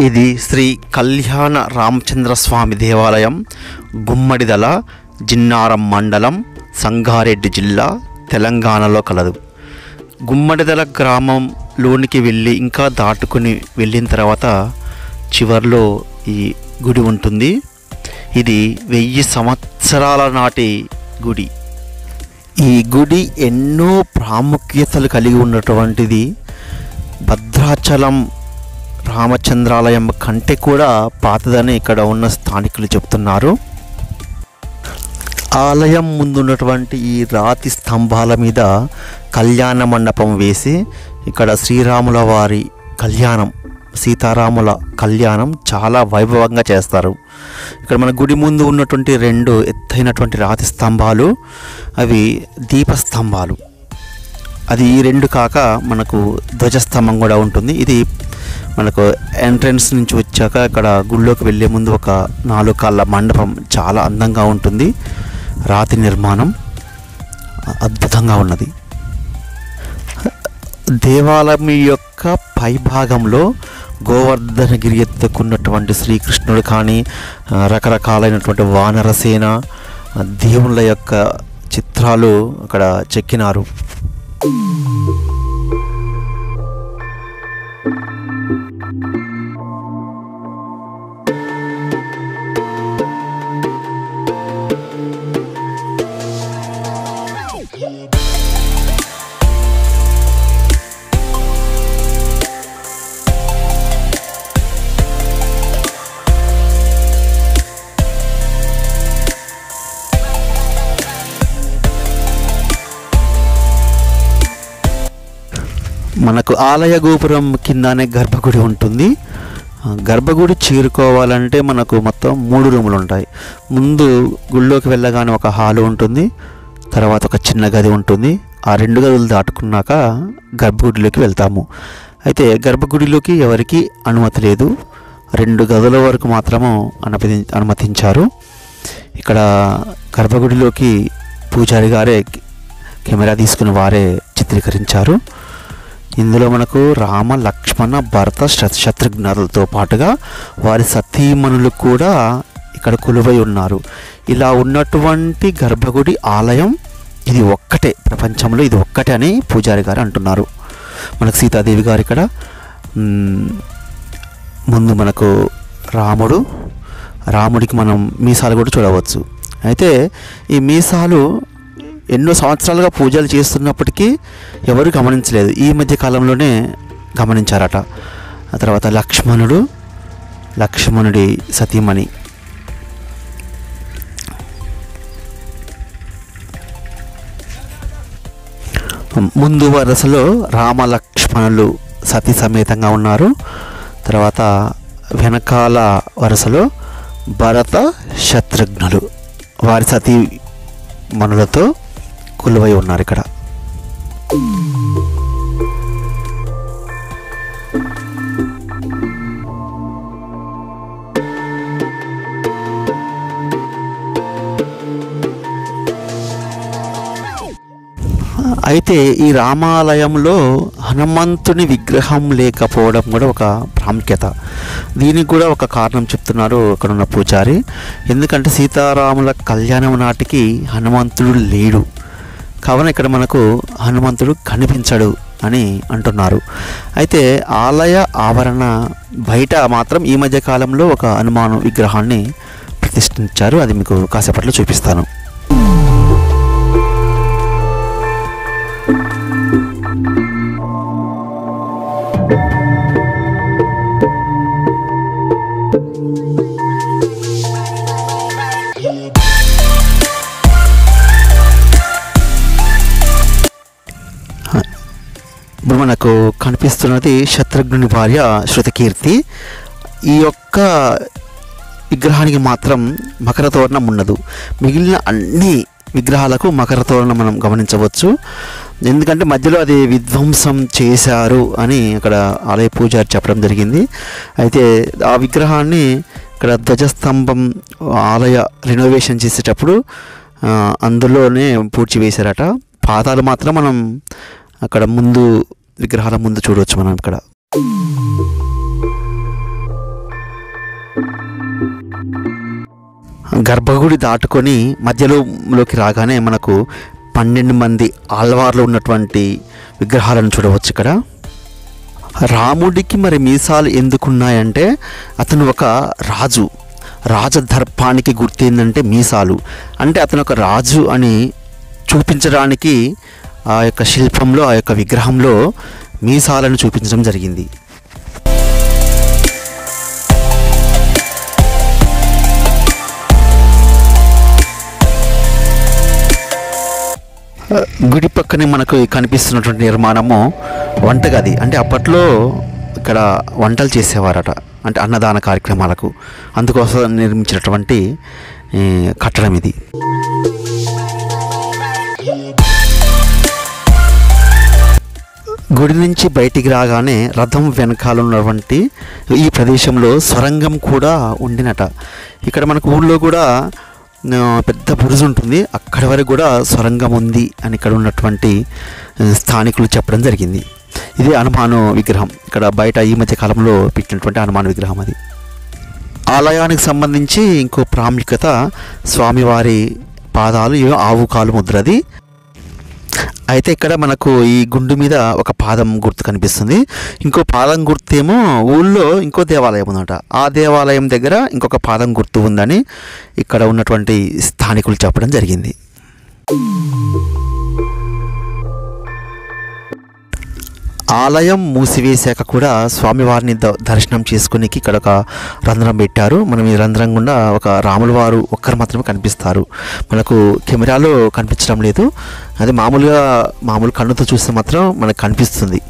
ఇది శ్రీ కళ్యాణ రామచంద్ర స్వామి దేవాలయం, గుమ్మడిదల, జిన్నారం మండలం, సంగారెడ్డి జిల్లా, తెలంగాణలో కలదు. గుమ్మడిదల గ్రామంలోనికి వెళ్ళి ఇంకా దాటుకుని వెళ్ళిన తర్వాత చివర్లో ఈ గుడి ఉంటుంది. ఇది 1000 సంవత్సరాల నాటి గుడి. ఈ గుడి ఎన్నో ప్రాముఖ్యతలు కలిగి ఉన్నటువంటిది. భద్రాచలం రామచంద్రాలయం కంటే కూడా పాతదని ఇక్కడ ఉన్న స్థానికులు చెప్తున్నారు. ఆలయం ముందున్నటువంటి ఈ రాతి స్తంభాల మీద కళ్యాణ మండపం వేసి ఇక్కడ శ్రీరాముల వారి కళ్యాణం, సీతారాముల కళ్యాణం చాలా వైభవంగా చేస్తారు. ఇక్కడ మన గుడి ముందు ఉన్నటువంటి 2 ఎత్తైనటువంటి రాతి స్తంభాలు అవి దీపస్తంభాలు. అది ఈ 2 కాక మనకు ధ్వజస్తంభం కూడా ఉంటుంది. ఇది మనకు ఎంట్రన్స్ నుంచి వచ్చాక ఇక్కడ గుళ్ళోకి వెళ్ళే ముందు ఒక 4 కాళ్ళ మండపం చాలా అందంగా ఉంటుంది. రాతి నిర్మాణం అద్భుతంగా ఉన్నది. దేవాలయం యొక్క పైభాగంలో గోవర్ధనగిరి ఎత్తుకున్నటువంటి శ్రీకృష్ణుడు కానీ, రకరకాలైనటువంటి వానరసేన, దేవుళ్ళ యొక్క చిత్రాలు అక్కడ చెక్కినారు. మనకు ఆలయ గోపురం కిందనే గర్భగుడి ఉంటుంది. గర్భగుడి చేరుకోవాలంటే మనకు మొత్తం 3 రూములు ఉంటాయి. ముందు గుళ్ళోకి వెళ్ళగానే ఒక హాలు ఉంటుంది, తర్వాత ఒక చిన్న గది ఉంటుంది. ఆ 2 గదులు దాటుకున్నాక గర్భగుడిలోకి వెళ్తాము. అయితే గర్భగుడిలోకి ఎవరికి అనుమతి లేదు. 2 గదుల వరకు మాత్రము అనుమతించారు. ఇక్కడ గర్భగుడిలోకి పూజారి గారే కెమెరా తీసుకుని వారే చిత్రీకరించారు. ఇందులో మనకు రామ, లక్ష్మణ, భరత, శత్రుఘ్నులతో పాటుగా వారి సతీమణులు కూడా ఇక్కడ కొలువై ఉన్నారు. ఇలా ఉన్నటువంటి గర్భగుడి ఆలయం ఇది ఒక్కటే, ప్రపంచంలో ఇది ఒక్కటే అని పూజారి గారు అంటున్నారు. మనకు సీతాదేవి గారు ఇక్కడ ముందు మనకు రాముడికి మనం మీసాలు కూడా చూడవచ్చు. అయితే ఈ మీసాలు ఎన్నో సంవత్సరాలుగా పూజలు చేస్తున్నప్పటికీ ఎవరు గమనించలేదు. ఈ మధ్య కాలంలోనే గమనించారట. ఆ తర్వాత లక్ష్మణుడి సతీమణి ముందు వరుసలో రామ, లక్ష్మణులు సతీ సమేతంగా ఉన్నారు. తర్వాత వెనకాల వరుసలో భరత, శత్రుఘ్నులు వారి సతీ మనులతో కొలువై ఉన్నారు ఇక్కడ. అయితే ఈ రామాలయంలో హనుమంతుని విగ్రహం లేకపోవడం కూడా ఒక ప్రాముఖ్యత. దీనికి కూడా ఒక కారణం చెప్తున్నారు అక్కడున్న పూజారి. ఎందుకంటే సీతారాముల కళ్యాణం నాటికి హనుమంతుడు లేడు, కావున ఇక్కడ మనకు హనుమంతుడు కనిపించడు అని అంటున్నారు. అయితే ఆలయ ఆవరణ బయట మాత్రం ఈ మధ్య కాలంలో ఒక హనుమాన్ విగ్రహాన్ని ప్రతిష్ఠించారు. అది మీకు కాసేపట్లో చూపిస్తాను. ఇప్పుడు మనకు కనిపిస్తున్నది శత్రుఘ్నుని భార్య శృతకీర్తి. ఈ యొక్క విగ్రహానికి మాత్రం మకర తోరణం ఉండదు. మిగిలిన అన్ని విగ్రహాలకు మకర తోరణం మనం గమనించవచ్చు. ఎందుకంటే మధ్యలో అది విధ్వంసం చేశారు అని అక్కడ ఆలయ పూజారి చెప్పడం జరిగింది. అయితే ఆ విగ్రహాన్ని ఇక్కడ ధ్వజస్తంభం ఆలయ రెనోవేషన్ చేసేటప్పుడు అందులోనే పూడ్చివేశారట. పాదాలు మాత్రం మనం అక్కడ ముందు విగ్రహాల ముందు చూడవచ్చు మనం ఇక్కడ. గర్భగుడి దాటుకొని మధ్యలోకి రాగానే మనకు 12 మంది ఆళ్వార్లు ఉన్నటువంటి విగ్రహాలను చూడవచ్చు. ఇక్కడ రాముడికి మరి మీసాలు ఎందుకున్నాయంటే అతను ఒక రాజు, రాజదర్పానికి గుర్తు ఏంటంటే మీసాలు. అంటే అతను ఒక రాజు అని చూపించడానికి ఆ యొక్క శిల్పంలో, ఆ యొక్క విగ్రహంలో మీసాలను చూపించడం జరిగింది. గుడి పక్కనే మనకు కనిపిస్తున్నటువంటి నిర్మాణము వంటగది. అంటే అప్పట్లో ఇక్కడ వంటలు చేసేవారట, అంటే అన్నదాన కార్యక్రమాలకు, అందుకోసం నిర్మించినటువంటి కట్టడం ఇది. గుడి నుంచి బయటికి రాగానే రథం వెనకాల ఉన్నటువంటి ఈ ప్రదేశంలో సొరంగం కూడా ఉండినట. ఇక్కడ మనకు ఊళ్ళో కూడా పెద్ద బురుజు ఉంటుంది, అక్కడి వరకు కూడా సొరంగం ఉంది అని ఇక్కడ ఉన్నటువంటి స్థానికులు చెప్పడం జరిగింది. ఇది హనుమాను విగ్రహం. ఇక్కడ బయట ఈ మధ్య కాలంలో పెట్టినటువంటి హనుమాన్ విగ్రహం అది. ఆలయానికి సంబంధించి ఇంకో ప్రాముఖ్యత స్వామివారి పాదాలు ఆవు కాలు ముద్రది. అయితే ఇక్కడ మనకు ఈ గుండు మీద ఒక పాదం గుర్తు కనిపిస్తుంది. ఇంకో పాదం గుర్తు ఏమో ఊళ్ళో ఇంకో దేవాలయం ఉందట, ఆ దేవాలయం దగ్గర ఇంకొక పాదం గుర్తు ఉందని ఇక్కడ ఉన్నటువంటి స్థానికులు చెప్పడం జరిగింది. ఆలయం మూసివేశాక కూడా స్వామివారిని దర్శనం చేసుకునేకి ఇక్కడ ఒక రంధ్రం పెట్టారు. మనం ఈ రంధ్రం గుండా ఒక రాముల వారు ఒక్కరు మాత్రమే కనిపిస్తారు. మనకు కెమెరాలో కనిపించడం లేదు, అది మామూలు కన్నుతో చూస్తే మాత్రం మనకు కనిపిస్తుంది.